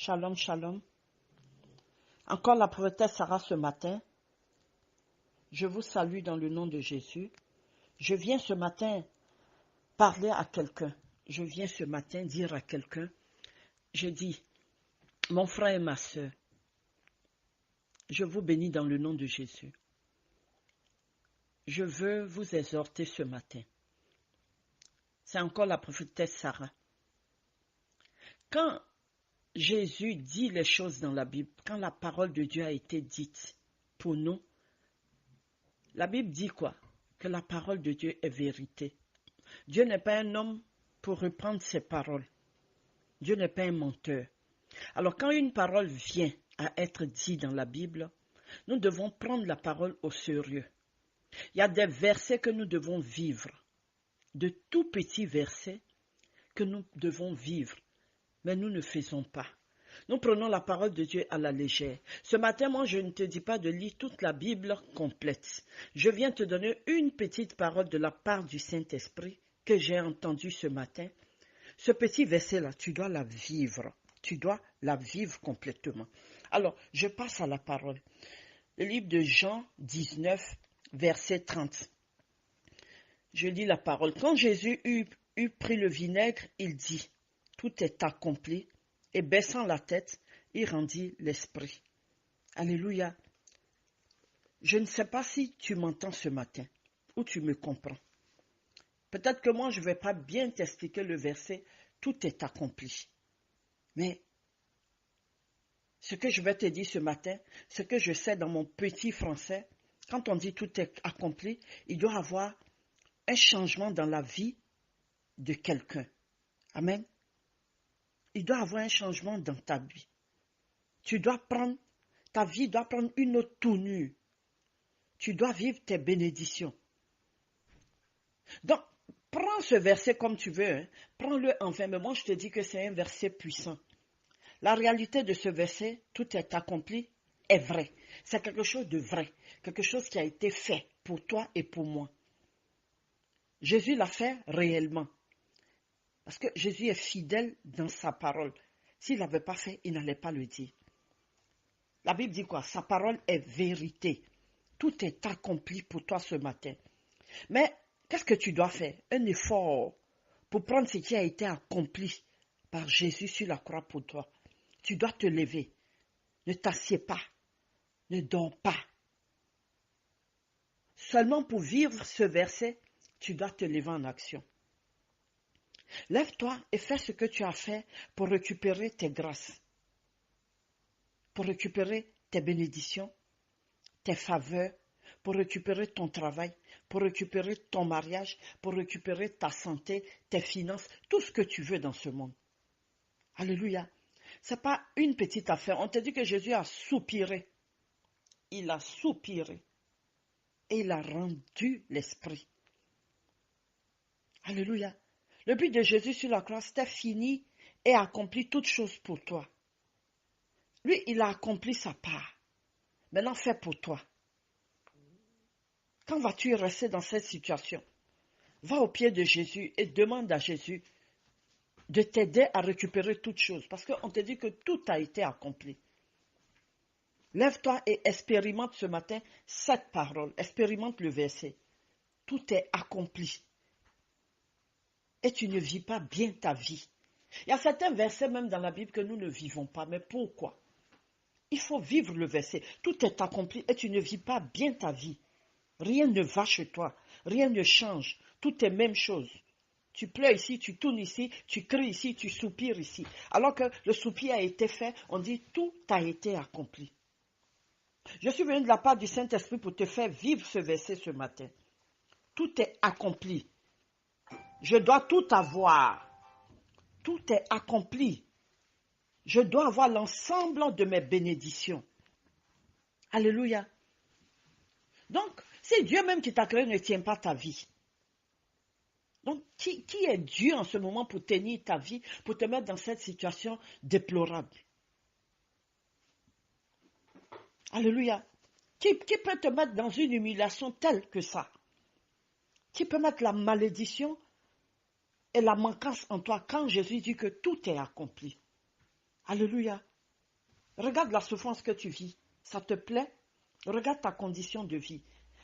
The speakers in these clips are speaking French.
Shalom, shalom. Encore la prophétesse Sarah ce matin. Je vous salue dans le nom de Jésus. Je viens ce matin parler à quelqu'un. Je viens ce matin dire à quelqu'un, je dis, mon frère et ma soeur, je vous bénis dans le nom de Jésus. Je veux vous exhorter ce matin. C'est encore la prophétesse Sarah. Quand Jésus dit les choses dans la Bible, quand la parole de Dieu a été dite pour nous, la Bible dit quoi? Que la parole de Dieu est vérité. Dieu n'est pas un homme pour reprendre ses paroles. Dieu n'est pas un menteur. Alors quand une parole vient à être dite dans la Bible, nous devons prendre la parole au sérieux. Il y a des versets que nous devons vivre, de tout petits versets que nous devons vivre, mais nous ne faisons pas. Nous prenons la parole de Dieu à la légère. Ce matin, moi, je ne te dis pas de lire toute la Bible complète. Je viens te donner une petite parole de la part du Saint-Esprit que j'ai entendue ce matin. Ce petit verset-là, tu dois la vivre. Tu dois la vivre complètement. Alors, je passe à la parole. Le livre de Jean 19, verset 30. Je lis la parole. Quand Jésus eut pris le vinaigre, il dit, « Tout est accompli. » Et baissant la tête, il rendit l'esprit. Alléluia. Je ne sais pas si tu m'entends ce matin ou tu me comprends. Peut-être que moi, je ne vais pas bien t'expliquer le verset « Tout est accompli ». Mais ce que je vais te dire ce matin, ce que je sais dans mon petit français, quand on dit « Tout est accompli », il doit y avoir un changement dans la vie de quelqu'un. Amen. Il doit y avoir un changement dans ta vie. Ta vie doit prendre une autre tournure. Tu dois vivre tes bénédictions. Donc, prends ce verset comme tu veux. Hein. Prends-le en vain. Mais moi, je te dis que c'est un verset puissant. La réalité de ce verset, tout est accompli, est vrai. C'est quelque chose de vrai. Quelque chose qui a été fait pour toi et pour moi. Jésus l'a fait réellement. Parce que Jésus est fidèle dans sa parole. S'il n'avait pas fait, il n'allait pas le dire. La Bible dit quoi? Sa parole est vérité. Tout est accompli pour toi ce matin. Mais qu'est-ce que tu dois faire? Un effort pour prendre ce qui a été accompli par Jésus sur la croix pour toi. Tu dois te lever. Ne t'assieds pas. Ne dors pas. Seulement pour vivre ce verset, tu dois te lever en action. Lève-toi et fais ce que tu as fait pour récupérer tes grâces, pour récupérer tes bénédictions, tes faveurs, pour récupérer ton travail, pour récupérer ton mariage, pour récupérer ta santé, tes finances, tout ce que tu veux dans ce monde. Alléluia. Ce n'est pas une petite affaire. On te dit que Jésus a soupiré. Il a soupiré. Et il a rendu l'esprit. Alléluia. Le but de Jésus sur la croix, c'était fini et accompli toutes choses pour toi. Lui, il a accompli sa part. Maintenant, fais pour toi. Quand vas-tu rester dans cette situation? Va au pied de Jésus et demande à Jésus de t'aider à récupérer toutes choses. Parce qu'on te dit que tout a été accompli. Lève-toi et expérimente ce matin cette parole. Expérimente le verset. Tout est accompli. Et tu ne vis pas bien ta vie. Il y a certains versets même dans la Bible que nous ne vivons pas. Mais pourquoi? Il faut vivre le verset. Tout est accompli et tu ne vis pas bien ta vie. Rien ne va chez toi. Rien ne change. Tout est même chose. Tu pleures ici, tu tournes ici, tu cries ici, tu soupires ici. Alors que le soupir a été fait, on dit tout a été accompli. Je suis venu de la part du Saint-Esprit pour te faire vivre ce verset ce matin. Tout est accompli. Je dois tout avoir. Tout est accompli. Je dois avoir l'ensemble de mes bénédictions. Alléluia. Donc, si Dieu même qui t'a créé ne tient pas ta vie, donc qui est Dieu en ce moment pour tenir ta vie, pour te mettre dans cette situation déplorable? Alléluia. Qui peut te mettre dans une humiliation telle que ça? Qui peut mettre la malédiction et la manquance en toi quand Jésus dit que tout est accompli? Alléluia. Regarde la souffrance que tu vis. Ça te plaît? Regarde ta condition de vie.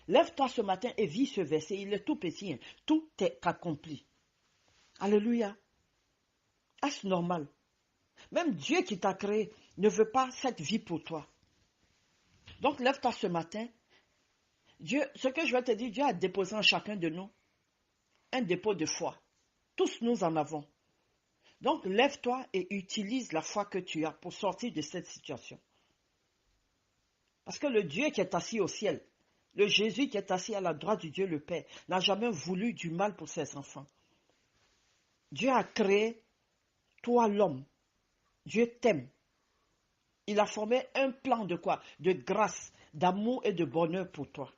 Lève-toi ce matin et vis ce verset. Il est tout petit. Hein. Tout est accompli. Alléluia. Est-ce normal? Même Dieu qui t'a créé ne veut pas cette vie pour toi. Donc lève-toi ce matin. Dieu, ce que je vais te dire, Dieu a déposé en chacun de nous un dépôt de foi. Tous nous en avons. Donc lève-toi et utilise la foi que tu as pour sortir de cette situation. Parce que le Dieu qui est assis au ciel, le Jésus qui est assis à la droite du Dieu le Père, n'a jamais voulu du mal pour ses enfants. Dieu a créé toi l'homme. Dieu t'aime. Il a formé un plan de quoi? De grâce, d'amour et de bonheur pour toi.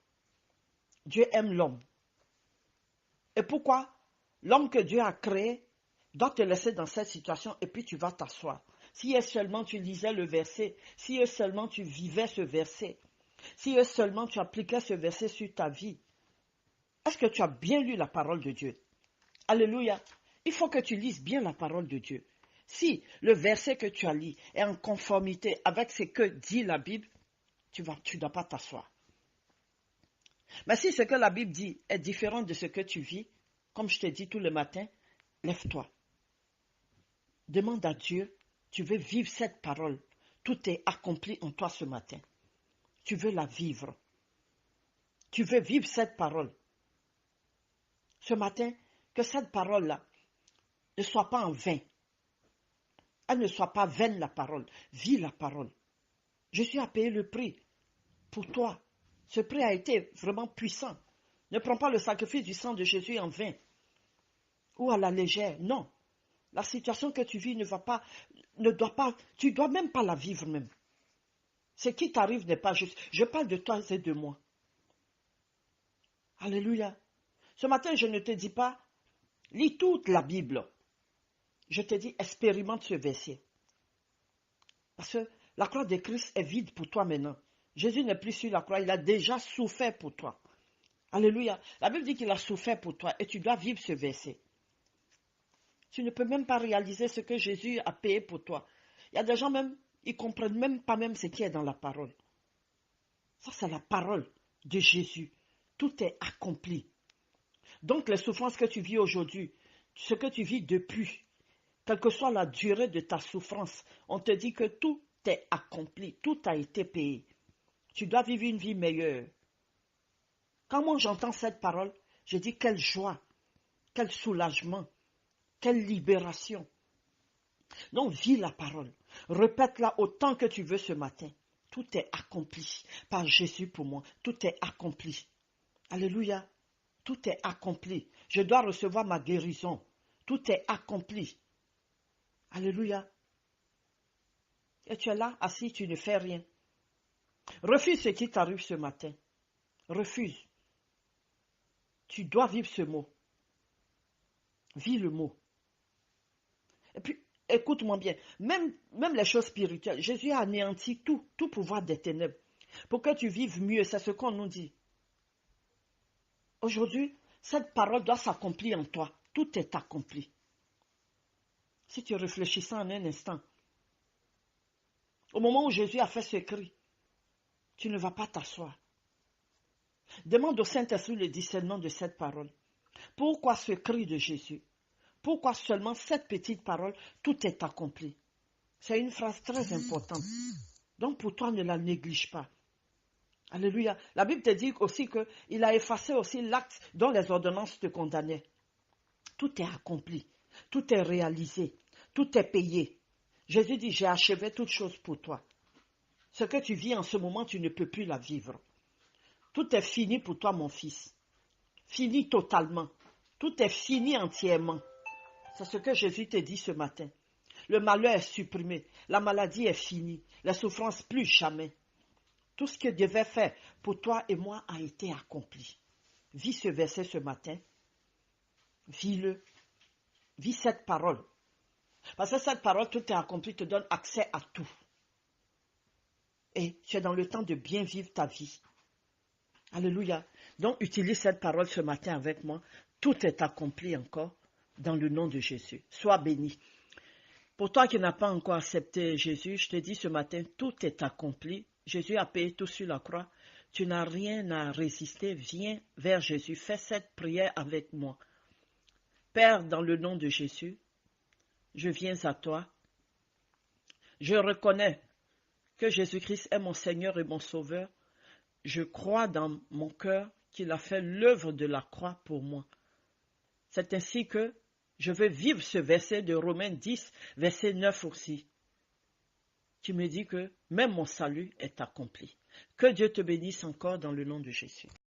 Dieu aime l'homme. Et pourquoi? L'homme que Dieu a créé doit te laisser dans cette situation et puis tu vas t'asseoir. Si seulement tu lisais le verset, si seulement tu vivais ce verset, si seulement tu appliquais ce verset sur ta vie, est-ce que tu as bien lu la parole de Dieu? Alléluia. Il faut que tu lises bien la parole de Dieu. Si le verset que tu as lu est en conformité avec ce que dit la Bible, tu ne dois pas t'asseoir. Mais si ce que la Bible dit est différent de ce que tu vis, comme je te dis tout le matin, lève-toi. Demande à Dieu, tu veux vivre cette parole. Tout est accompli en toi ce matin. Tu veux la vivre. Tu veux vivre cette parole. Ce matin, que cette parole-là ne soit pas en vain. Elle ne soit pas vaine la parole. Vis la parole. Jésus a payé le prix pour toi. Ce prix a été vraiment puissant. Ne prends pas le sacrifice du sang de Jésus en vain ou à la légère. Non. La situation que tu vis tu dois même pas la vivre même. Ce qui t'arrive n'est pas juste. Je parle de toi et de moi. Alléluia. Ce matin, je ne te dis pas, lis toute la Bible. Je te dis, expérimente ce verset. Parce que la croix de Christ est vide pour toi maintenant. Jésus n'est plus sur la croix, il a déjà souffert pour toi. Alléluia. La Bible dit qu'il a souffert pour toi et tu dois vivre ce verset. Tu ne peux même pas réaliser ce que Jésus a payé pour toi. Il y a des gens même, ils ne comprennent même pas même ce qui est dans la parole. Ça, c'est la parole de Jésus. Tout est accompli. Donc, les souffrances que tu vis aujourd'hui, ce que tu vis depuis, quelle que soit la durée de ta souffrance, on te dit que tout est accompli, tout a été payé. Tu dois vivre une vie meilleure. Quand moi j'entends cette parole, je dis quelle joie, quel soulagement, quelle libération. Donc vis la parole, répète-la autant que tu veux ce matin. Tout est accompli par Jésus pour moi, tout est accompli. Alléluia, tout est accompli. Je dois recevoir ma guérison, tout est accompli. Alléluia. Et tu es là, assis, tu ne fais rien. Refuse ce qui t'arrive ce matin. Refuse. Tu dois vivre ce mot. Vis le mot. Et puis, écoute-moi bien. Même les choses spirituelles, Jésus a anéanti tout pouvoir des ténèbres. Pour que tu vives mieux, c'est ce qu'on nous dit. Aujourd'hui, cette parole doit s'accomplir en toi. Tout est accompli. Si tu réfléchis ça en un instant, au moment où Jésus a fait ce cri, tu ne vas pas t'asseoir. Demande au Saint-Esprit le discernement de cette parole. Pourquoi ce cri de Jésus? Pourquoi seulement cette petite parole? Tout est accompli. C'est une phrase très importante. Donc pour toi, ne la néglige pas. Alléluia. La Bible te dit aussi qu'il a effacé aussi l'acte dont les ordonnances te condamnaient. Tout est accompli. Tout est réalisé. Tout est payé. Jésus dit, j'ai achevé toutes choses pour toi. Ce que tu vis en ce moment, tu ne peux plus la vivre. Tout est fini pour toi, mon fils. Fini totalement. Tout est fini entièrement. C'est ce que Jésus te dit ce matin. Le malheur est supprimé. La maladie est finie. La souffrance plus jamais. Tout ce que Dieu devait faire pour toi et moi a été accompli. Vis ce verset ce matin. Vis-le. Vis cette parole. Parce que cette parole, tout est accompli, te donne accès à tout. Et tu es dans le temps de bien vivre ta vie. Alléluia. Donc, utilise cette parole ce matin avec moi. Tout est accompli encore dans le nom de Jésus. Sois béni. Pour toi qui n'as pas encore accepté Jésus, je te dis ce matin, tout est accompli. Jésus a payé tout sur la croix. Tu n'as rien à résister. Viens vers Jésus. Fais cette prière avec moi. Père, dans le nom de Jésus, je viens à toi. Je reconnais que Jésus-Christ est mon Seigneur et mon Sauveur. Je crois dans mon cœur qu'il a fait l'œuvre de la croix pour moi. C'est ainsi que je veux vivre ce verset de Romains 10, verset 9 aussi. Tu me dis que même mon salut est accompli. Que Dieu te bénisse encore dans le nom de Jésus.